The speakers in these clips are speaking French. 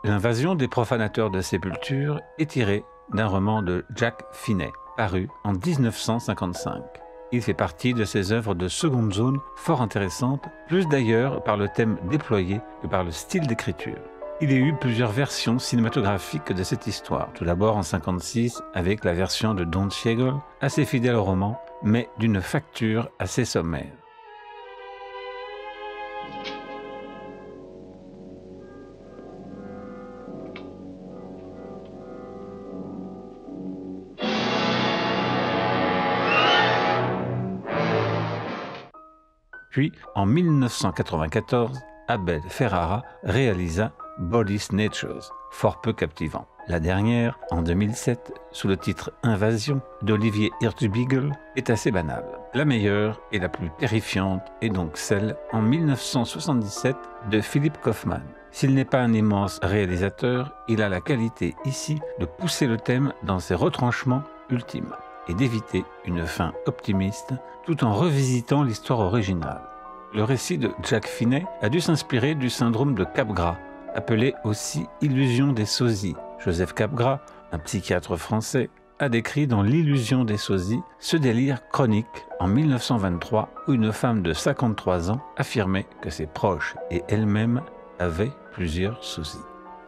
L'invasion des profanateurs de sépultures est tirée d'un roman de Jack Finney, paru en 1955. Il fait partie de ces œuvres de seconde zone fort intéressantes, plus d'ailleurs par le thème déployé que par le style d'écriture. Il y a eu plusieurs versions cinématographiques de cette histoire. Tout d'abord en 1956 avec la version de Don Siegel, assez fidèle au roman, mais d'une facture assez sommaire. Puis, en 1994, Abel Ferrara réalisa Body Snatchers, fort peu captivant. La dernière, en 2007, sous le titre Invasion d'Olivier Hirschbiegel, est assez banale. La meilleure et la plus terrifiante est donc celle en 1977 de Philip Kaufman. S'il n'est pas un immense réalisateur, il a la qualité ici de pousser le thème dans ses retranchements ultimes et d'éviter une fin optimiste tout en revisitant l'histoire originale. Le récit de Jack Finney a dû s'inspirer du syndrome de Capgras, appelé aussi illusion des sosies. Joseph Capgras, un psychiatre français, a décrit dans L'illusion des sosies ce délire chronique en 1923 où une femme de 53 ans affirmait que ses proches et elle-même avaient plusieurs sosies.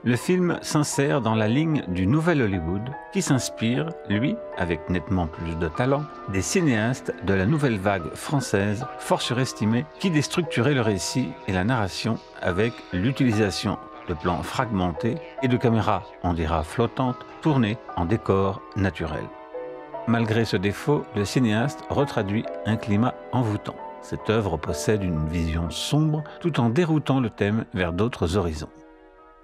Le film s'insère dans la ligne du Nouvel Hollywood qui s'inspire, lui, avec nettement plus de talent, des cinéastes de la nouvelle vague française fort surestimés qui déstructuraient le récit et la narration avec l'utilisation de plans fragmentés et de caméras, on dira flottantes, tournées en décor naturel. Malgré ce défaut, le cinéaste retraduit un climat envoûtant. Cette œuvre possède une vision sombre tout en déroutant le thème vers d'autres horizons.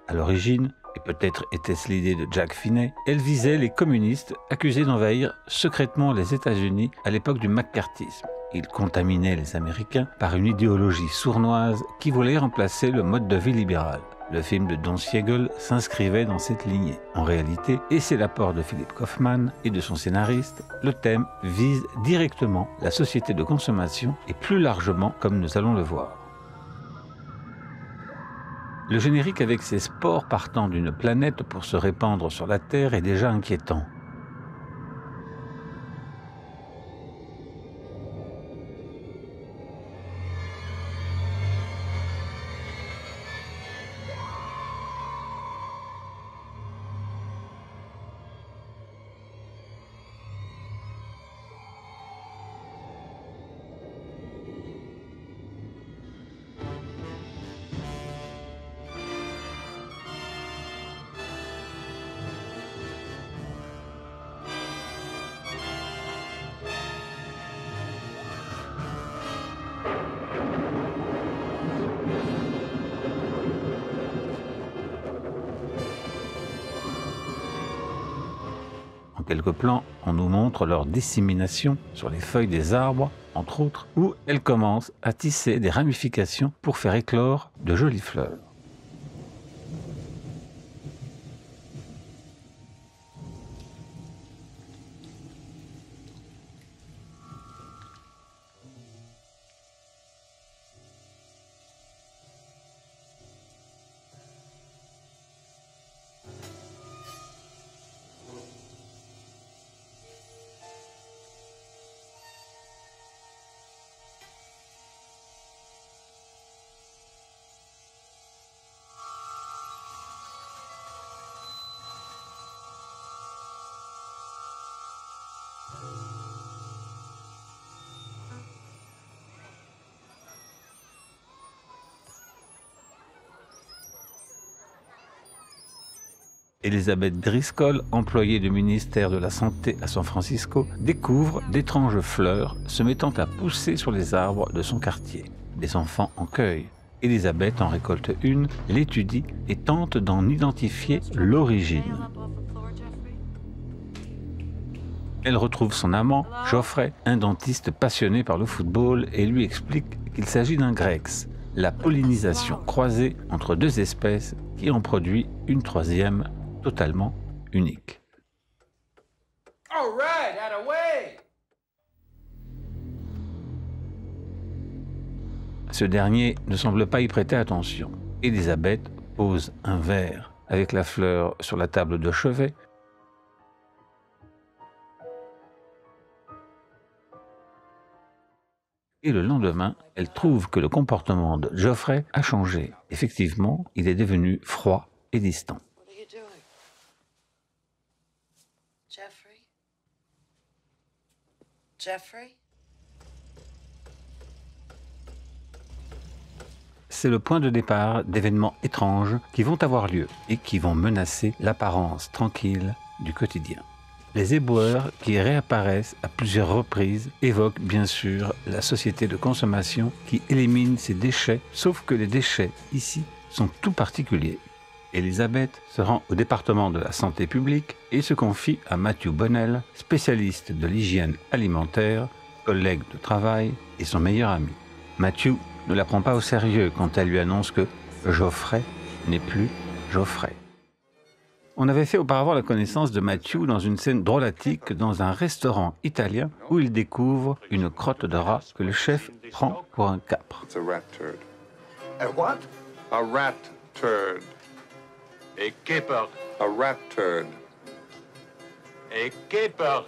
À l'origine, et peut-être était-ce l'idée de Jack Finney, elle visait les communistes accusés d'envahir secrètement les États-Unis à l'époque du macartisme. Il contaminait les Américains par une idéologie sournoise qui voulait remplacer le mode de vie libéral. Le film de Don Siegel s'inscrivait dans cette lignée. En réalité, et c'est l'apport de Philip Kaufman et de son scénariste, le thème vise directement la société de consommation et plus largement comme nous allons le voir. Le générique avec ses spores partant d'une planète pour se répandre sur la Terre est déjà inquiétant. En quelques plans, on nous montre leur dissémination sur les feuilles des arbres, entre autres, où elles commencent à tisser des ramifications pour faire éclore de jolies fleurs. Elizabeth Driscoll, employée du ministère de la Santé à San Francisco, découvre d'étranges fleurs se mettant à pousser sur les arbres de son quartier. Des enfants en cueillent. Elizabeth en récolte une, l'étudie et tente d'en identifier l'origine. Elle retrouve son amant, Geoffrey, un dentiste passionné par le football, et lui explique qu'il s'agit d'un grex, la pollinisation croisée entre deux espèces qui en produit une troisième totalement unique. Ce dernier ne semble pas y prêter attention. Elizabeth pose un verre avec la fleur sur la table de chevet. Et le lendemain, elle trouve que le comportement de Geoffrey a changé. Effectivement, il est devenu froid et distant. Jeffrey? C'est le point de départ d'événements étranges qui vont avoir lieu et qui vont menacer l'apparence tranquille du quotidien. Les éboueurs qui réapparaissent à plusieurs reprises évoquent bien sûr la société de consommation qui élimine ses déchets, sauf que les déchets ici sont tout particuliers. Elisabeth se rend au département de la santé publique et se confie à Matthew Bonnell, spécialiste de l'hygiène alimentaire, collègue de travail et son meilleur ami. Matthew ne la prend pas au sérieux quand elle lui annonce que Geoffrey n'est plus Geoffrey. On avait fait auparavant la connaissance de Matthew dans une scène drôlatique dans un restaurant italien où il découvre une crotte de rat que le chef prend pour un capre. It's a rat turd. A what? A rat turd. A caper. A rat turd. A caper.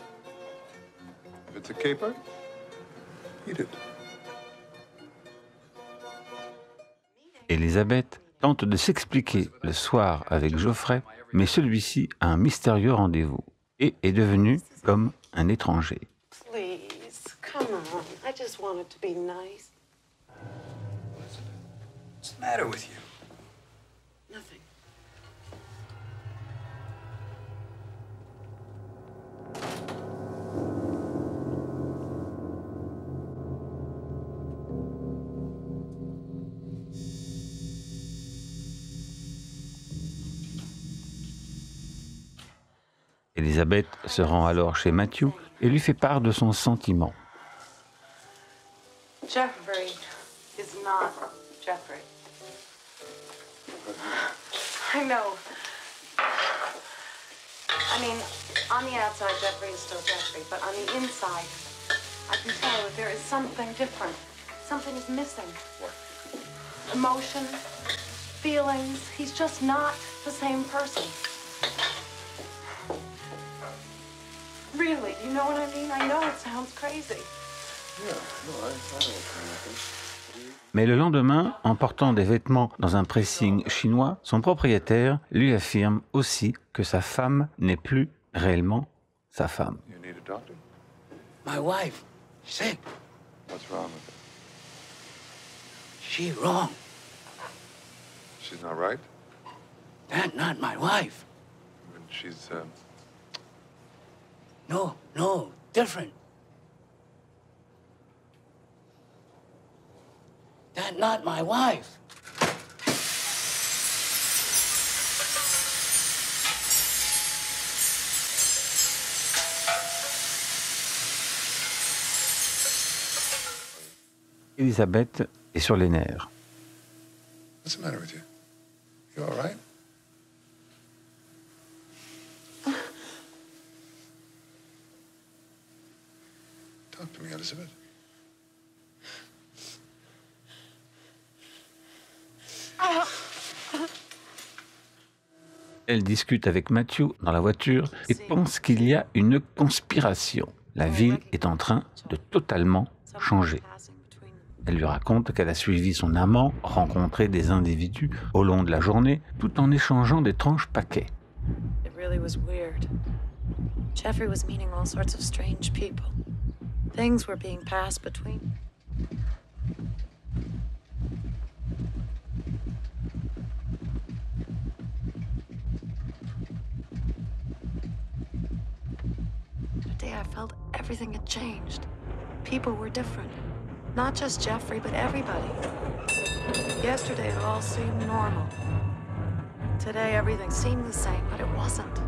If it's a caper, eat it. Elisabeth tente de s'expliquer le soir avec Geoffrey, mais celui-ci a un mystérieux rendez-vous et est devenu comme un étranger. Please, come on. I just want it to be nice. What's the matter with you? Nothing. Elisabeth se rend alors chez Matthew et lui fait part de son sentiment. Jeffrey is not Jeffrey. I know. I mean, on the outside, Jeffrey is still Jeffrey, but on the inside, I can tell that there is something different. Something is missing. Emotion, feelings. He's just not the same person. Really, you know what I mean? I know it sounds crazy. Yeah, no, I know what's happening. Mais le lendemain, en portant des vêtements dans un pressing chinois, son propriétaire lui affirme aussi que sa femme n'est plus réellement sa femme. You need a doctor? My wife, sick. What's wrong with her? She wrong. She's not right? That not my wife. I mean, she's, No, different. That not my wife. Elisabeth est sur les nerfs. what's the matter with you? You all right? Talk to me, Elizabeth. Elle discute avec Matthew dans la voiture et pense qu'il y a une conspiration. La ville est en train de totalement changer. Elle lui raconte qu'elle a suivi son amant rencontrer des individus au long de la journée tout en échangeant d'étranges paquets. It really was weird. Jeffrey was meeting all sorts of strange people. Things were being passed between. Today I felt everything had changed. People were different. Not just Jeffrey, but everybody. Yesterday it all seemed normal. Today everything seemed the same, but it wasn't.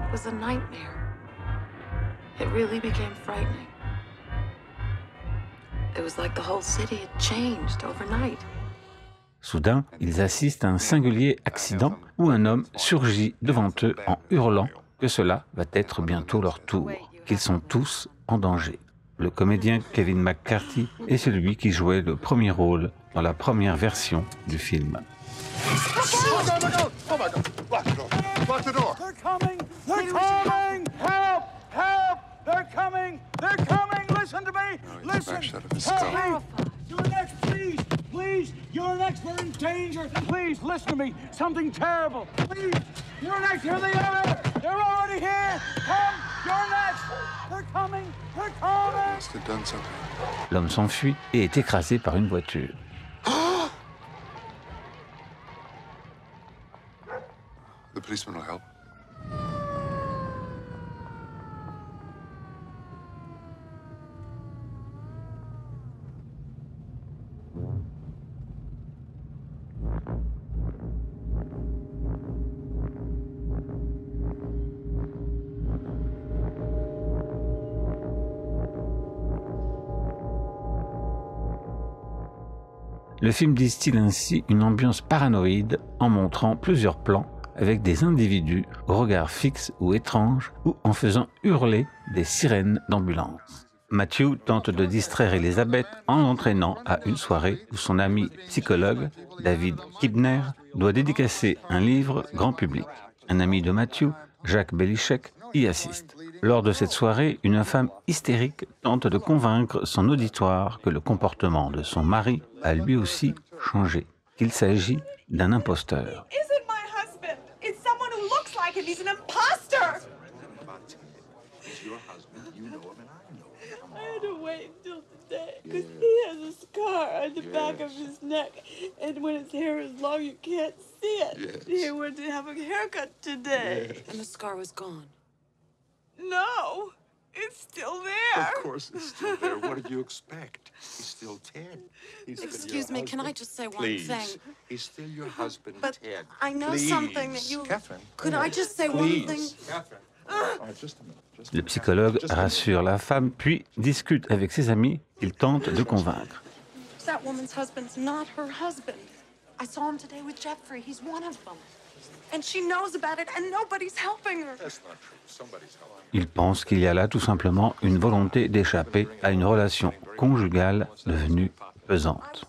It was a nightmare. It really became frightening. It was like the whole city had changed overnight. Soudain, ils assistent à un singulier accident où un homme surgit devant eux en hurlant que cela va être bientôt leur tour, qu'ils sont tous en danger. Le comédien Kevin McCarthy est celui qui jouait le premier rôle dans la première version du film. Oh, no, no, no! Oh, my God! Lock the door! Lock the door! They're coming! They're coming! Help! Help! They're coming! They're coming! Listen to me! No, he's Listen! smashed out of his Help skull. me! You're next, please! Please! You're next! We're in danger! Please, listen to me! Something terrible! Please! You're next! Here they are! They're already here! Come! You're next! They're coming! They're coming! Must have done something. L'homme s'enfuit et est écrasé par une voiture. The policeman will help. Le film distille ainsi une ambiance paranoïde en montrant plusieurs plans avec des individus au regard fixe ou étrange ou en faisant hurler des sirènes d'ambulance. Matthew tente de distraire Elizabeth en l'entraînant à une soirée où son ami psychologue, David Kibner, doit dédicacer un livre grand public. Un ami de Matthew, Jack Belichick, y assiste. Lors de cette soirée, une femme hystérique tente de convaincre son auditoire que le comportement de son mari a lui aussi changé, qu'il s'agit d'un imposteur. Isn't my husband? It's someone who looks like him. He's an imposter. I had to wait until today because he has a scar on the back of his neck, and when his hair is long, you can't see it. He went to have a haircut today. And the scar was gone. No, it's still there. Of course it's still there. What did you expect? He's still Ted. He's still Excuse your me, can I husband. just say one Please. thing? He's still your husband, But Ted. I know Please. something that you... Catherine. Could I just say one thing? Catherine. All right, just a minute. Just a Le minute. psychologue Just a minute. rassure la femme, puis discute avec ses amis qu'il tente de convaincre. That woman's husband's not her husband. I saw him today with Jeffrey. He's one of them. And she knows about it, and nobody's helping her. That's not true. Somebody's helping. Il pense qu'il y a là tout simplement une volonté d'échapper à une relation conjugale devenue pesante.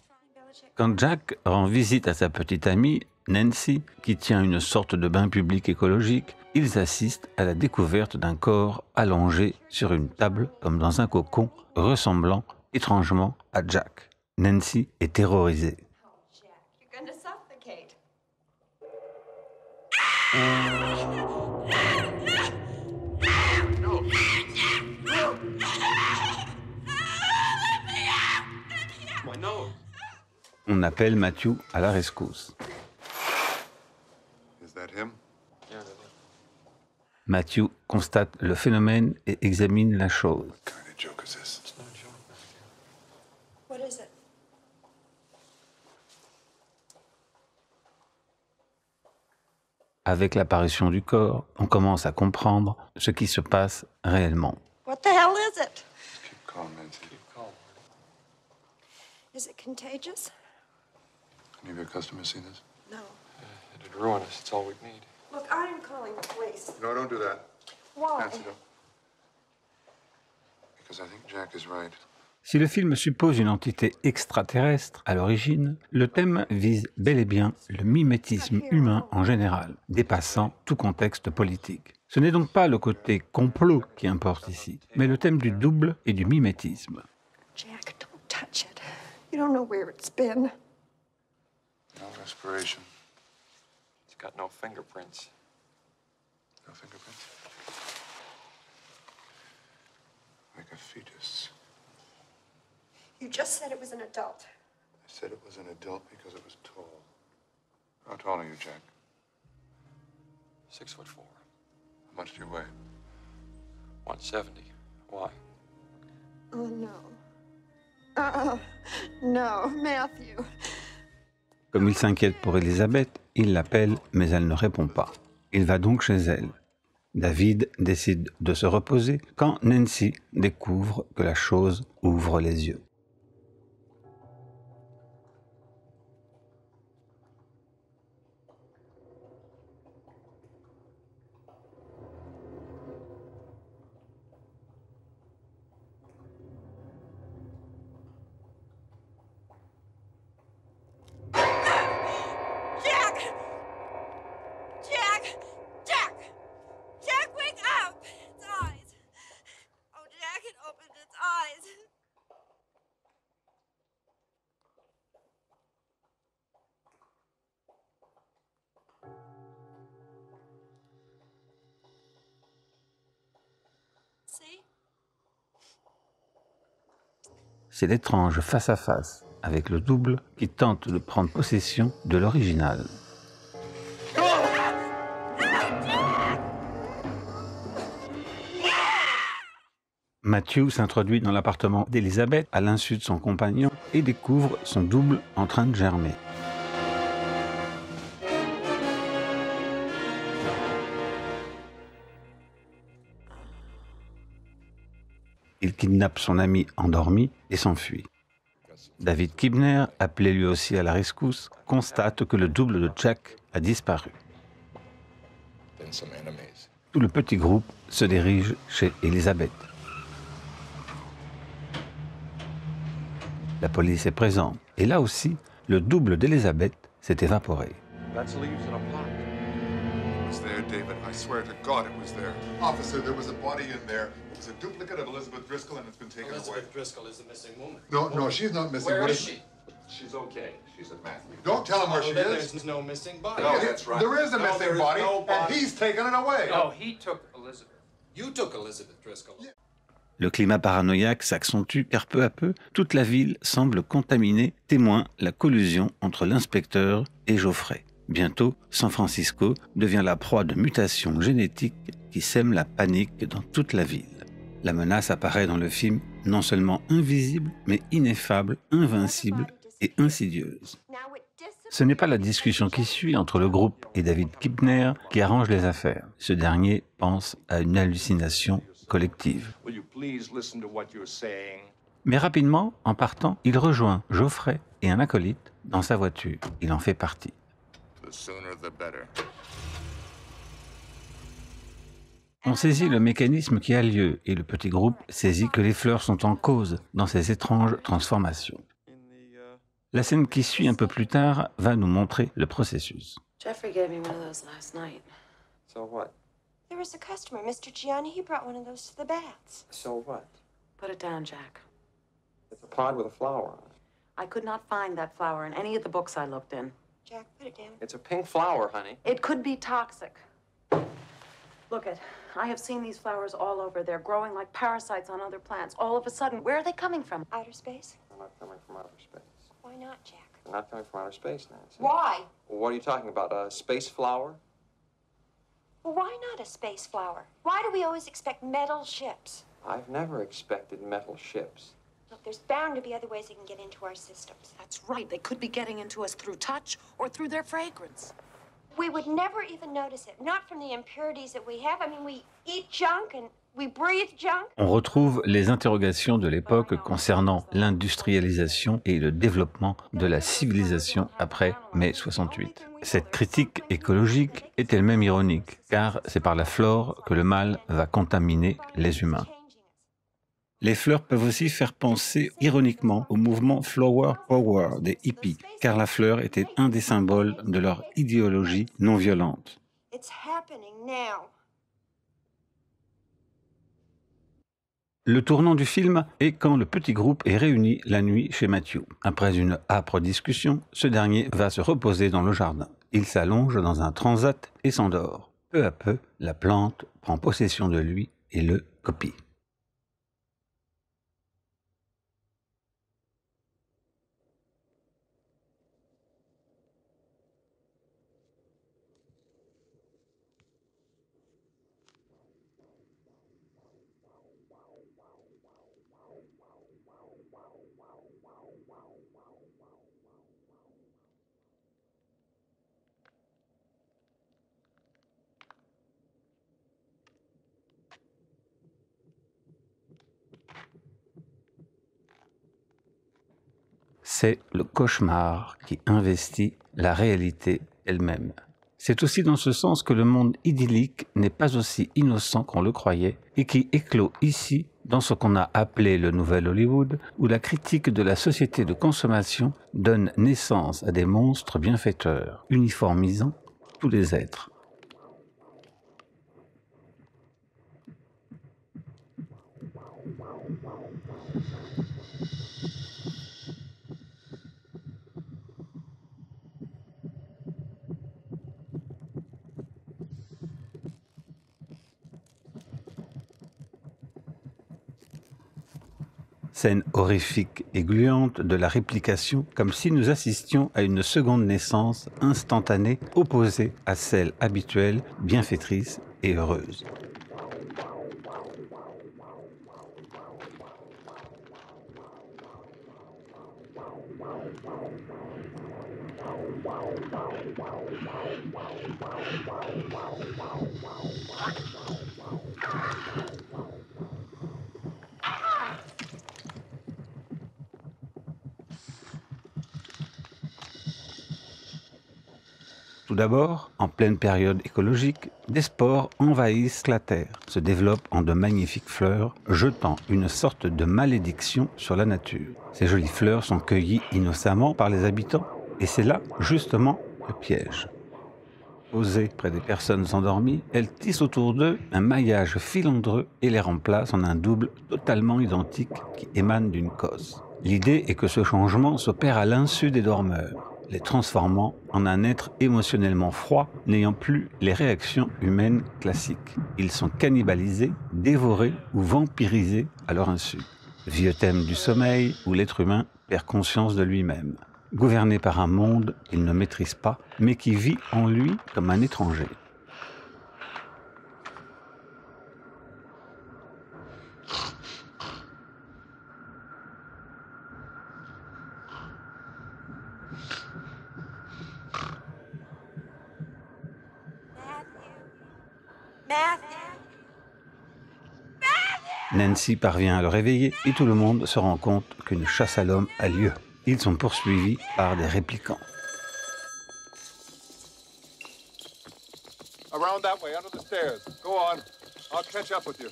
Quand Jack rend visite à sa petite amie, Nancy, qui tient une sorte de bain public écologique, ils assistent à la découverte d'un corps allongé sur une table comme dans un cocon, ressemblant étrangement à Jack. Nancy est terrorisée. You're going to suffocate. On appelle Matthew à la rescousse. Is that him? Matthew constate le phénomène et examine la chose. What kind of joke is this? What is it? Avec l'apparition du corps, on commence à comprendre ce qui se passe réellement. What the hell is it? Keep calm, Nancy. Is it contagious? Any of your customers seen this? No. It'd ruin us. It's all we need. Look, I am calling the police. No, don't do that. Why? Nancy, don't. Because I think Jack is right. Si le film suppose une entité extraterrestre à l'origine, le thème vise bel et bien le mimétisme humain en général, dépassant tout contexte politique. Ce n'est donc pas le côté complot qui importe ici, mais le thème du double et du mimétisme. Jack, don't touch it. You don't know where it's been. No respiration. It's got no fingerprints. No fingerprints. Like a fetus. You just said it was an adult. I said it was an adult because it was tall. How tall are you, Jack? 6'4". How much do you weigh? 170. Why? Oh, no. No, Matthew. Comme il s'inquiète pour Elizabeth, il l'appelle, mais elle ne répond pas. Il va donc chez elle. David décide de se reposer quand Nancy découvre que la chose ouvre les yeux. c'est l'étrange face-à-face avec le double qui tente de prendre possession de l'original. Matthew s'introduit dans l'appartement d'Elizabeth à l'insu de son compagnon et découvre son double en train de germer. Il kidnappe son ami endormi et s'enfuit. David Kibner, appelé lui aussi à la rescousse, constate que le double de Jack a disparu. Tout le petit groupe se dirige chez Elizabeth. La police est présente, et là aussi, le double d'Elizabeth s'est évaporé. That's leaves in a pot. It was there, David. I swear to God it was there. Officer, there was a body in there. It was a duplicate of Elizabeth Driscoll and it's been taken away. Elizabeth Driscoll is the missing woman. No, she's not missing. Where What is she? She's okay. She's at Matthew. Don't tell him where she Then is. there's no missing body. No, that's right. There is a No, missing there is body, no and body. he's taken it away. No, he took Elizabeth. You took Elizabeth Driscoll. Le climat paranoïaque s'accentue car peu à peu, toute la ville semble contaminée, témoin la collusion entre l'inspecteur et Geoffrey. Bientôt, San Francisco devient la proie de mutations génétiques qui sèment la panique dans toute la ville. La menace apparaît dans le film non seulement invisible, mais ineffable, invincible et insidieuse. Ce n'est pas la discussion qui suit entre le groupe et David Kibner qui arrange les affaires. Ce dernier pense à une hallucination collective. Will you please listen to what you're saying? Mais rapidement, en partant, il rejoint Geoffrey et un acolyte dans sa voiture. Il en fait partie. The sooner the better. On saisit le mécanisme qui a lieu et le petit groupe saisit que les fleurs sont en cause dans ces étranges transformations. La scène qui suit un peu plus tard va nous montrer le processus. Jeffrey gave me one of those last night. So what? There was a customer, Mr. Gianni. He brought one of those to the bats. So what? Put it down, Jack. It's a pod with a flower on it. I could not find that flower in any of the books I looked in. Jack, put it down. It's a pink flower, honey. It could be toxic. Look it, I have seen these flowers all over. They're growing like parasites on other plants. All of a sudden, where are they coming from? Outer space? They're not coming from outer space. Why not, Jack? They're not coming from outer space, Nancy. Why? Well, what are you talking about? A space flower? Well, why not a space flower? Why do we always expect metal ships? I've never expected metal ships. Look, there's bound to be other ways they can get into our systems. That's right. They could be getting into us through touch or through their fragrance. We would never even notice it, not from the impurities that we have. I mean, we eat junk and we breathe junk. On retrouve les interrogations de l'époque concernant l'industrialisation et le développement de la civilisation après mai 68. Cette critique écologique est elle-même ironique, car c'est par la flore que le mal va contaminer les humains. Les fleurs peuvent aussi faire penser ironiquement au mouvement Flower Power des hippies, car la fleur était un des symboles de leur idéologie non violente. It's happening now. Le tournant du film est quand le petit groupe est réuni la nuit chez Matthew. Après une âpre discussion, ce dernier va se reposer dans le jardin. Il s'allonge dans un transat et s'endort. Peu à peu, la plante prend possession de lui et le copie. C'est le cauchemar qui investit la réalité elle-même. C'est aussi dans ce sens que le monde idyllique n'est pas aussi innocent qu'on le croyait et qui éclot ici dans ce qu'on a appelé le Nouvel Hollywood, où la critique de la société de consommation donne naissance à des monstres bienfaiteurs, uniformisant tous les êtres. Scène horrifique et gluante de la réplication, comme si nous assistions à une seconde naissance instantanée, opposée à celle habituelle, bienfaitrice et heureuse. Tout d'abord, en pleine période écologique, des spores envahissent la terre, se développent en de magnifiques fleurs, jetant une sorte de malédiction sur la nature. Ces jolies fleurs sont cueillies innocemment par les habitants, et c'est là, justement, le piège. Posées près des personnes endormies, elles tissent autour d'eux un maillage filandreux et les remplacent en un double totalement identique qui émane d'une cosse. L'idée est que ce changement s'opère à l'insu des dormeurs, les transformant en un être émotionnellement froid, n'ayant plus les réactions humaines classiques. Ils sont cannibalisés, dévorés ou vampirisés à leur insu. Vieux thème du sommeil où l'être humain perd conscience de lui-même, gouverné par un monde qu'il ne maîtrise pas, mais qui vit en lui comme un étranger. Nancy parvient à le réveiller et tout le monde se rend compte qu'une chasse à l'homme a lieu. Ils sont poursuivis par des réplicants. Around that way, under the stairs. Go on. I'll catch up with you.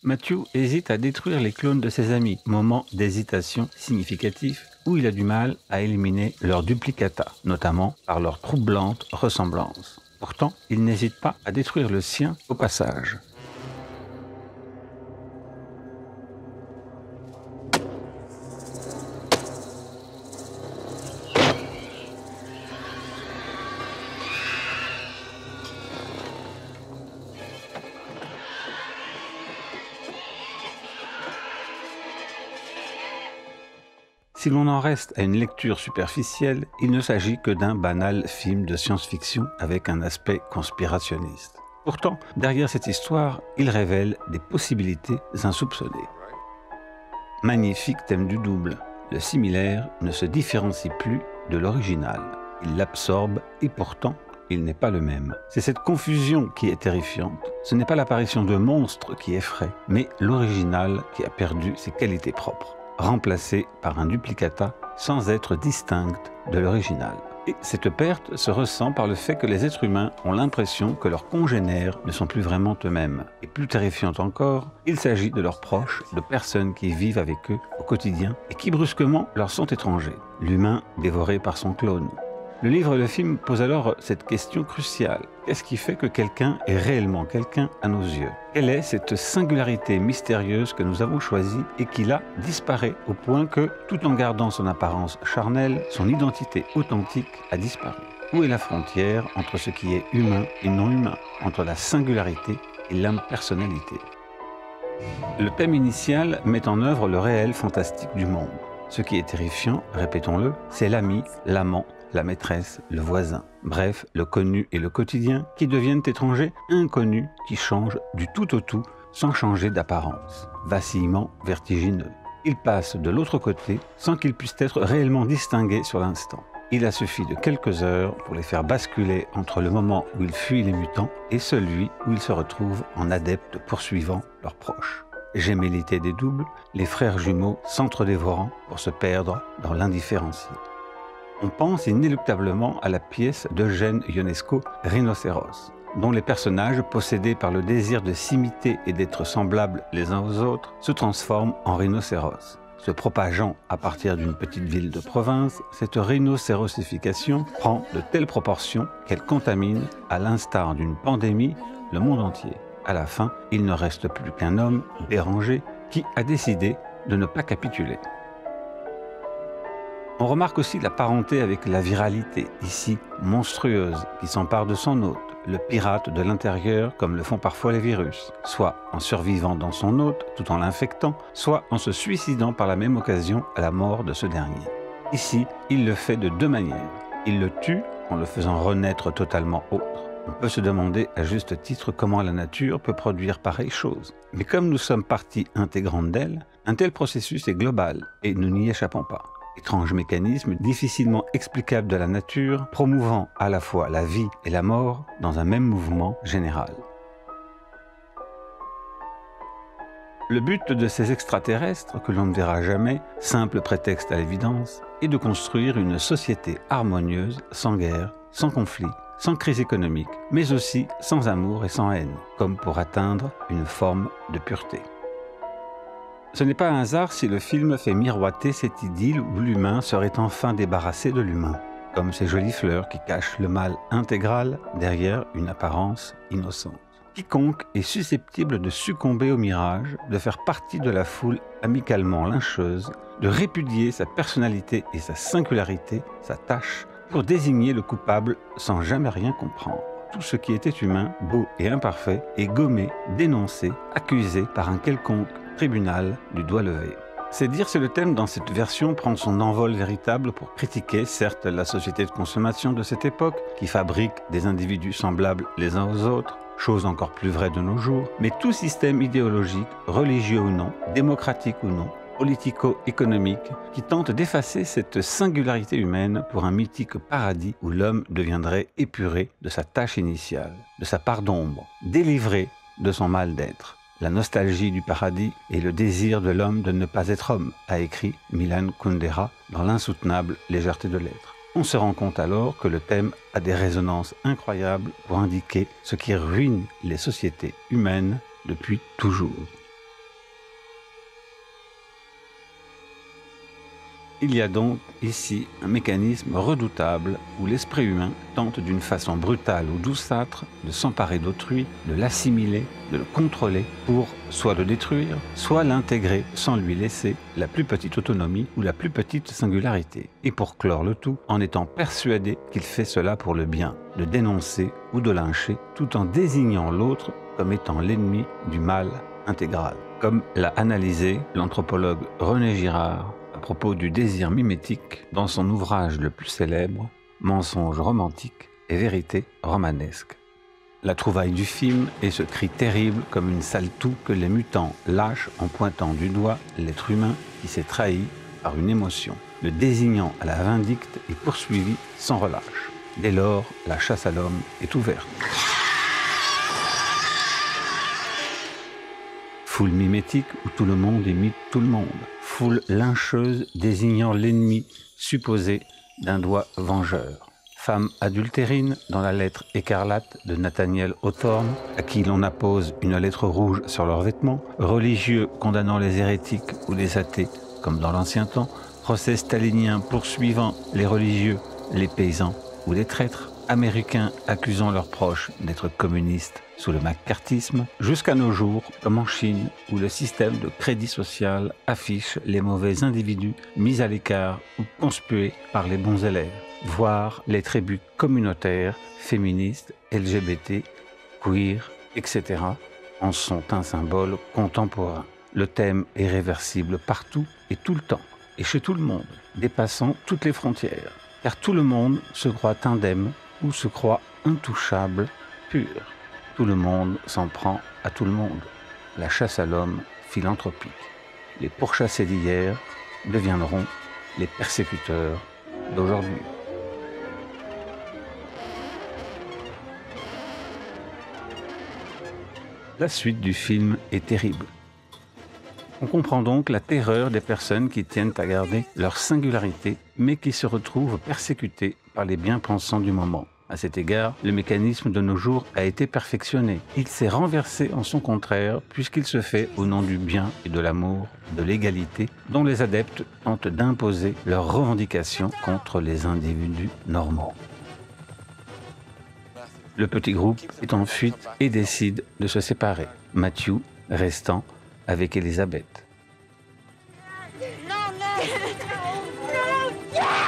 Matthew hésite à détruire les clones de ses amis, moment d'hésitation significatif où il a du mal à éliminer leurs duplicata, notamment par leur troublante ressemblance. Pourtant, il n'hésite pas à détruire le sien au passage. Si l'on en reste à une lecture superficielle, il ne s'agit que d'un banal film de science-fiction avec un aspect conspirationniste. Pourtant, derrière cette histoire, il révèle des possibilités insoupçonnées. Magnifique thème du double. Le similaire ne se différencie plus de l'original. Il l'absorbe et pourtant, il n'est pas le même. C'est cette confusion qui est terrifiante. Ce n'est pas l'apparition de monstres qui effraie, mais l'original qui a perdu ses qualités propres, remplacé par un duplicata sans être distincte de l'original. Et cette perte se ressent par le fait que les êtres humains ont l'impression que leurs congénères ne sont plus vraiment eux-mêmes. Et plus terrifiant encore, il s'agit de leurs proches, de personnes qui vivent avec eux au quotidien et qui brusquement leur sont étrangers. L'humain dévoré par son clone. Le livre et le film posent alors cette question cruciale. Qu'est-ce qui fait que quelqu'un est réellement quelqu'un à nos yeux? Quelle est cette singularité mystérieuse que nous avons choisie et qui là disparaît au point que, tout en gardant son apparence charnelle, son identité authentique a disparu? Où est la frontière entre ce qui est humain et non humain, entre la singularité et l'impersonnalité? Le thème initial met en œuvre le réel fantastique du monde. Ce qui est terrifiant, répétons-le, c'est l'ami, l'amant, la maîtresse, le voisin. Bref, le connu et le quotidien qui deviennent étrangers, inconnus, qui changent du tout au tout sans changer d'apparence. Vacillement vertigineux. Ils passent de l'autre côté sans qu'ils puissent être réellement distingués sur l'instant. Il a suffi de quelques heures pour les faire basculer entre le moment où ils fuient les mutants et celui où ils se retrouvent en adeptes poursuivant leurs proches. Gémellité des doubles, les frères jumeaux s'entre-dévorant pour se perdre dans l'indifférencié. On pense inéluctablement à la pièce d'Eugène Ionesco, Rhinocéros, dont les personnages, possédés par le désir de s'imiter et d'être semblables les uns aux autres, se transforment en rhinocéros. Se propageant à partir d'une petite ville de province, cette rhinocérosification prend de telles proportions qu'elle contamine, à l'instar d'une pandémie, le monde entier. À la fin, il ne reste plus qu'un homme, Béranger, qui a décidé de ne pas capituler. On remarque aussi la parenté avec la viralité, ici monstrueuse, qui s'empare de son hôte, le pirate de l'intérieur comme le font parfois les virus, soit en survivant dans son hôte tout en l'infectant, soit en se suicidant par la même occasion à la mort de ce dernier. Ici, il le fait de deux manières. Il le tue en le faisant renaître totalement autre. On peut se demander à juste titre comment la nature peut produire pareille chose. Mais comme nous sommes partie intégrante d'elle, un tel processus est global et nous n'y échappons pas. Étrange mécanisme difficilement explicable de la nature, promouvant à la fois la vie et la mort dans un même mouvement général. Le but de ces extraterrestres, que l'on ne verra jamais, simple prétexte à l'évidence, est de construire une société harmonieuse, sans guerre, sans conflit, sans crise économique, mais aussi sans amour et sans haine, comme pour atteindre une forme de pureté. Ce n'est pas un hasard si le film fait miroiter cette idylle où l'humain serait enfin débarrassé de l'humain, comme ces jolies fleurs qui cachent le mal intégral derrière une apparence innocente. Quiconque est susceptible de succomber au mirage, de faire partie de la foule amicalement lyncheuse, de répudier sa personnalité et sa singularité, sa tâche, pour désigner le coupable sans jamais rien comprendre. Tout ce qui était humain, beau et imparfait est gommé, dénoncé, accusé par un quelconque tribunal du doigt levé. C'est dire si le thème dans cette version prend son envol véritable pour critiquer certes la société de consommation de cette époque qui fabrique des individus semblables les uns aux autres, chose encore plus vraie de nos jours, mais tout système idéologique, religieux ou non, démocratique ou non, politico-économique, qui tente d'effacer cette singularité humaine pour un mythique paradis où l'homme deviendrait épuré de sa tâche initiale, de sa part d'ombre, délivré de son mal d'être. La nostalgie du paradis et le désir de l'homme de ne pas être homme, a écrit Milan Kundera dans l'insoutenable légèreté de l'être. On se rend compte alors que le thème a des résonances incroyables pour indiquer ce qui ruine les sociétés humaines depuis toujours. Il y a donc ici un mécanisme redoutable où l'esprit humain tente d'une façon brutale ou douceâtre de s'emparer d'autrui, de l'assimiler, de le contrôler pour soit le détruire, soit l'intégrer sans lui laisser la plus petite autonomie ou la plus petite singularité. Et pour clore le tout, en étant persuadé qu'il fait cela pour le bien, de dénoncer ou de lyncher, tout en désignant l'autre comme étant l'ennemi du mal intégral. Comme l'a analysé l'anthropologue René Girard à propos du désir mimétique dans son ouvrage le plus célèbre, Mensonge romantique et vérité romanesque. La trouvaille du film est ce cri terrible comme une sale toux que les mutants lâchent en pointant du doigt l'être humain qui s'est trahi par une émotion, le désignant à la vindicte et poursuivi sans relâche. Dès lors, la chasse à l'homme est ouverte. Foule mimétique où tout le monde imite tout le monde. Foule lyncheuse désignant l'ennemi supposé d'un doigt vengeur. Femme adultérine dans la lettre écarlate de Nathaniel Hawthorne, à qui l'on appose une lettre rouge sur leurs vêtements. Religieux condamnant les hérétiques ou les athées, comme dans l'ancien temps. Procès stalinien poursuivant les religieux, les paysans ou les traîtres. Américains accusant leurs proches d'être communistes sous le macartisme, jusqu'à nos jours, comme en Chine, où le système de crédit social affiche les mauvais individus mis à l'écart ou conspués par les bons élèves, voire les tribus communautaires, féministes, LGBT, queer, etc. en sont un symbole contemporain. Le thème est réversible partout et tout le temps, et chez tout le monde, dépassant toutes les frontières, car tout le monde se croit indemne ou se croit intouchable, pur. Tout le monde s'en prend à tout le monde. La chasse à l'homme philanthropique. Les pourchassés d'hier deviendront les persécuteurs d'aujourd'hui. La suite du film est terrible. On comprend donc la terreur des personnes qui tiennent à garder leur singularité, mais qui se retrouvent persécutées par les bien-pensants du moment. À cet égard, le mécanisme de nos jours a été perfectionné. Il s'est renversé en son contraire, puisqu'il se fait au nom du bien et de l'amour, de l'égalité, dont les adeptes tentent d'imposer leurs revendications contre les individus normaux. Le petit groupe est en fuite et décide de se séparer, Matthew restant avec Elizabeth. No, no, no, no,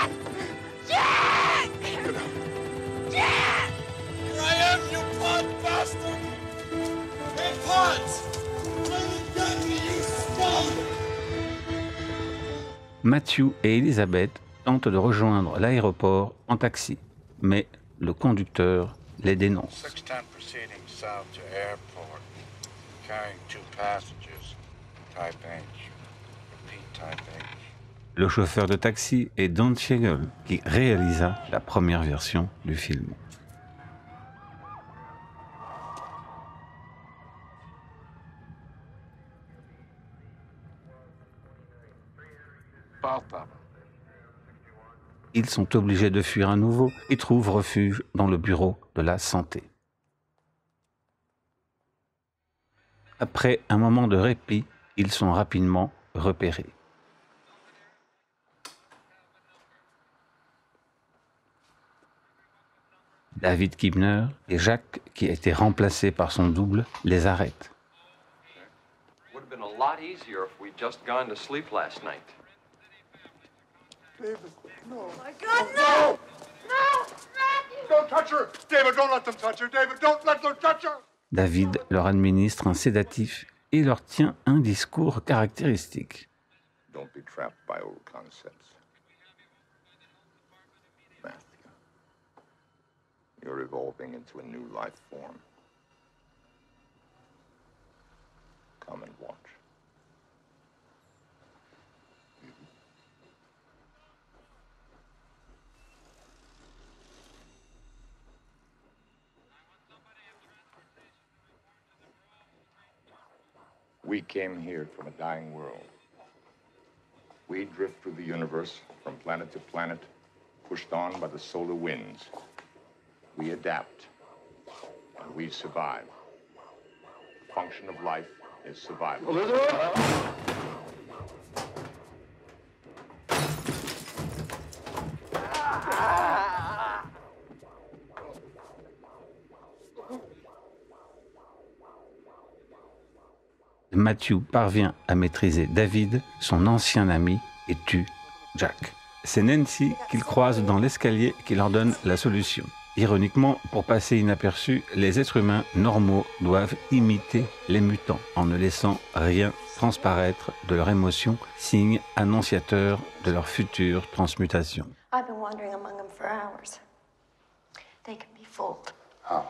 Matthew et Elizabeth tentent de rejoindre l'aéroport en taxi, mais le conducteur les dénonce. 610 proceeding south to airport, carrying 2 passengers, type H. Repeat type H. Le chauffeur de taxi est Don Cheadle, qui réalisa la première version du film. Ils sont obligés de fuir à nouveau et trouvent refuge dans le bureau de la santé. Après un moment de répit, ils sont rapidement repérés. David Kibner et Jacques, qui a été remplacé par son double, les arrêtent. Would have been a lot easier if we'd just gone to sleep last night. David, no. Oh my God, no! No! Don't touch her! David, don't let them touch her! David, don't let them touch her! David leur administre un sédatif et leur tient un discours caractéristique. Don't be trapped by old concepts. Matthew, you're evolving into a new life form. Come and watch. We came here from a dying world. We drift through the universe from planet to planet, pushed on by the solar winds. We adapt, and we survive. The function of life is survival. Matthew parvient à maîtriser David, son ancien ami, et tue Jack. C'est Nancy qu'il croise dans l'escalier qui leur donne la solution. Ironiquement, pour passer inaperçu, les êtres humains normaux doivent imiter les mutants en ne laissant rien transparaître de leur émotion, signe annonciateur de leur future transmutation. I've been wandering among them for hours. They can be fooled. How?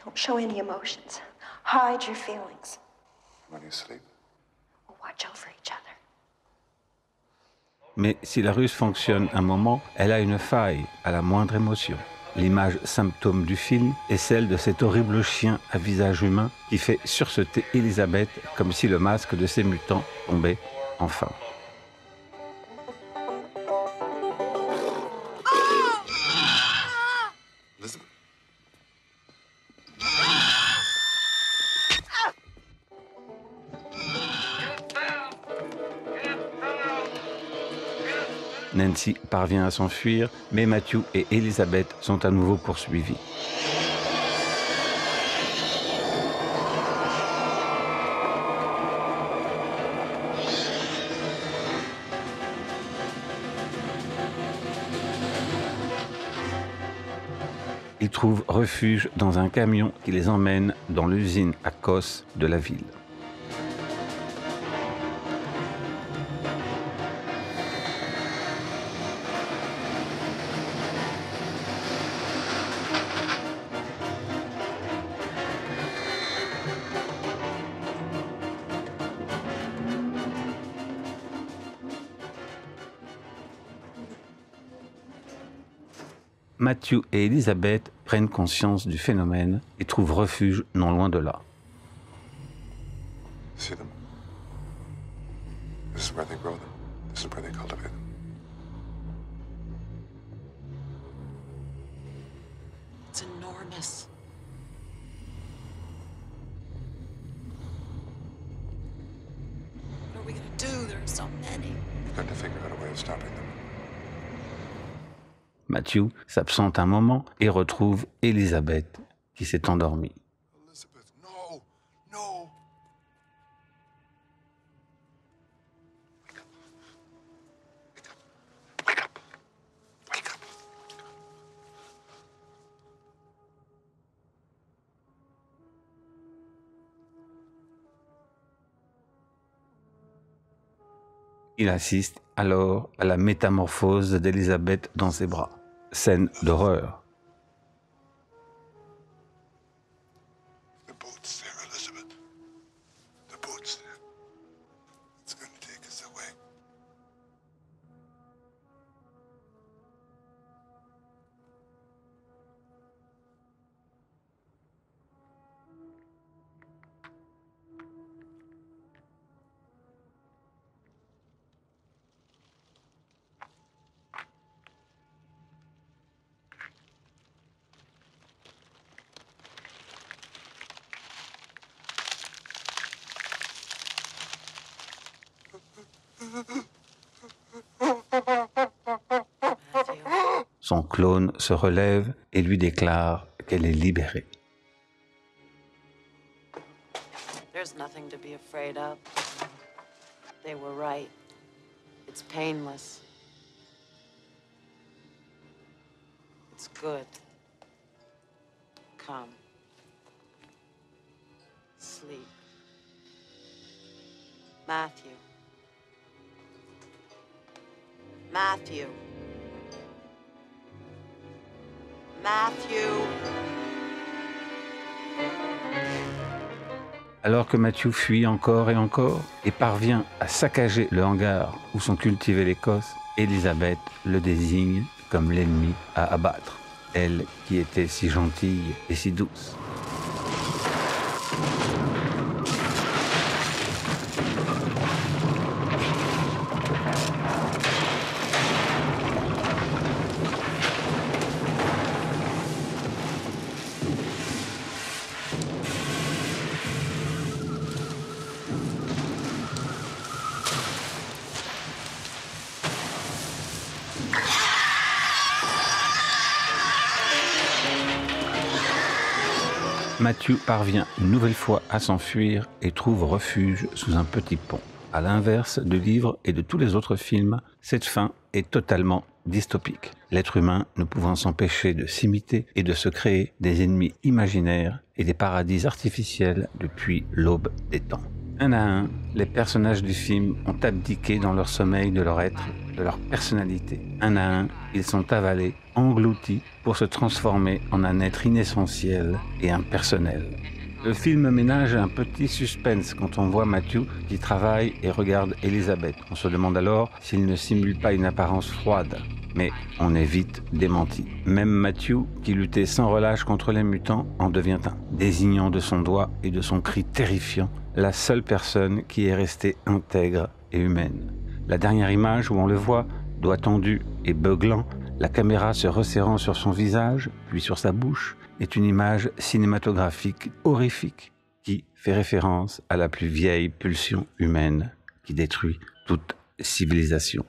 Don't show any emotions. Hide your feelings. When you sleep. We'll watch over each other. Mais si la ruse fonctionne un moment, elle a une faille à la moindre émotion. L'image symptôme du film est celle de cet horrible chien à visage humain qui fait sursauter Elizabeth comme si le masque de ces mutants tombait enfin. Elizabeth. Nancy parvient à s'enfuir, mais Matthew et Elizabeth sont à nouveau poursuivis. Ils trouvent refuge dans un camion qui les emmène dans l'usine à Kos de la ville. Matthew et Elizabeth prennent conscience du phénomène et trouvent refuge non loin de là. See them? This is where they grow them. This is where they cultivate them. It's enormous. What are we gonna do? There are so many. We've got to figure out a way of stopping them. Matthew s'absente un moment et retrouve Elizabeth qui s'est endormie. Elizabeth, no, no. Wake up. Wake up. Wake up. Wake up. Il assiste alors à la métamorphose d'Elizabeth dans ses bras. Scène d'horreur. Son clone se relève et lui déclare qu'elle est libérée. There's nothing to be afraid of. They were right. It's painless. It's good. Come. Sleep. Matthew. Matthew. Matthew. Alors que Matthew fuit encore et encore et parvient à saccager le hangar où sont cultivées les cosses, Elizabeth le désigne comme l'ennemi à abattre, elle qui était si gentille et si douce. Matthew parvient une nouvelle fois à s'enfuir et trouve refuge sous un petit pont. À l'inverse du livre et de tous les autres films, cette fin est totalement dystopique. L'être humain ne pouvant s'empêcher de s'imiter et de se créer des ennemis imaginaires et des paradis artificiels depuis l'aube des temps. Un à un, les personnages du film ont abdiqué dans leur sommeil de leur être, de leur personnalité. Un à un, ils sont avalés, engloutis, pour se transformer en un être inessentiel et impersonnel. Le film ménage un petit suspense quand on voit Matthew qui travaille et regarde Elizabeth. On se demande alors s'il ne simule pas une apparence froide. Mais on est vite démenti. Même Matthew, qui luttait sans relâche contre les mutants, en devient un, désignant de son doigt et de son cri terrifiant la seule personne qui est restée intègre et humaine. La dernière image où on le voit, doigt tendu et beuglant, la caméra se resserrant sur son visage, puis sur sa bouche, est une image cinématographique horrifique qui fait référence à la plus vieille pulsion humaine qui détruit toute civilisation.